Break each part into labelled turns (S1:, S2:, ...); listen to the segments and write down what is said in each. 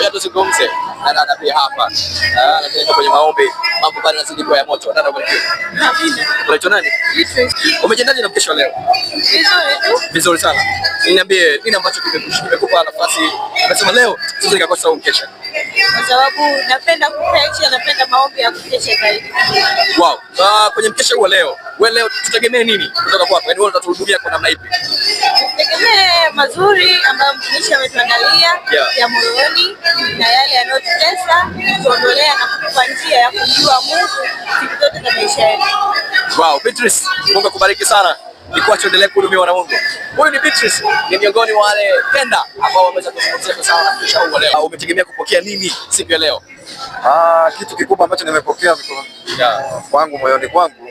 S1: Ngoja tuzungumze na nabii hapa. Lakini kwenye maombi mambo bado yanazidi kuwa ya moto. Ndio kwa hiyo. Unaitwa nani? Umejiandaje na mkesho leo? Vizuri sana. Niambie nini ambacho kimekupa nafasi unasema leo sisi nikakosa huu mkesha?
S2: Kwa sababu napenda kupreach, napenda maombi ya kukesha zaidi.
S1: Wow. Kwenye mkesha huu leo, wewe leo tutegemee nini kutoka kwako? Yaani wewe utatuhudumia kwa namna ipi?
S2: Tutegemee mazuri ambayo mtumishi ametuandalia ya moyoni na yale yanayotutesa, tuondolea na kutupa njia ya kujua Mungu siku zote za maisha yetu.
S1: Wow, Beatrice, Mungu akubariki sana. Nikuache endelee kuhudumiwa na Mungu. Huyu ni Beatrice, ni miongoni mwa wale tenda ambao wameweza kusponsor sana na mkesha huu leo. Umetegemea kupokea nini siku ya leo?
S3: Kitu kikubwa ambacho nimepokea kwangu moyoni kwangu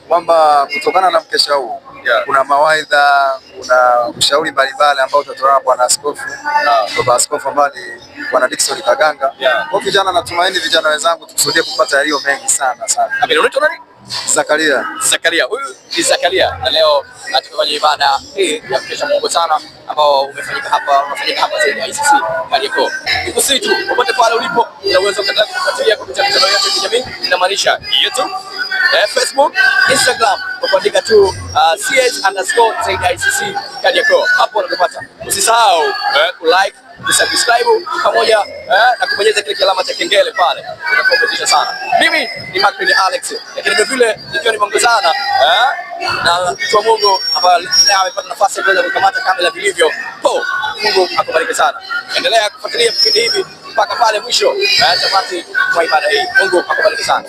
S3: kwamba kutokana na mkesha huu kuna mawaidha, kuna ushauri mbalimbali ambao utatolewa na Bwana Askofu, Baba Askofu ambaye ni Bwana Dickson Kaganga. Kwa vijana, natumaini vijana wenzangu tukusudie kupata yaliyo mengi sana sana.
S1: Unaitwa nani?
S3: Zakaria.
S1: Zakaria. Huyu ni Zakaria. Na leo tunafanya ibada hii ya mkesha mkubwa sana ambao unafanyika hapa ICC Kariakoo. Nikusihi tu popote pale ulipo unaweza kufuatilia kupitia mitandao yetu ya kijamii, inamaanisha YouTube, Facebook, Instagram, kuandika tu ch_ZICC Kariakoo. Hapo unatupata. Usisahau like, subscribe pamoja na kubonyeza kile alama cha kengele pale. Utakuwa sana. Mimi ni Macklin Alex. Lakini vile nikiwa nimeongozana na mtu wa Mungu ambaye amepata nafasi ya kuweza kukamata kamera vilivyo. Mungu akubariki sana. Endelea kufuatilia vipindi hivi mpaka pale mwisho tamati kwa ibada hii. Mungu akubariki sana.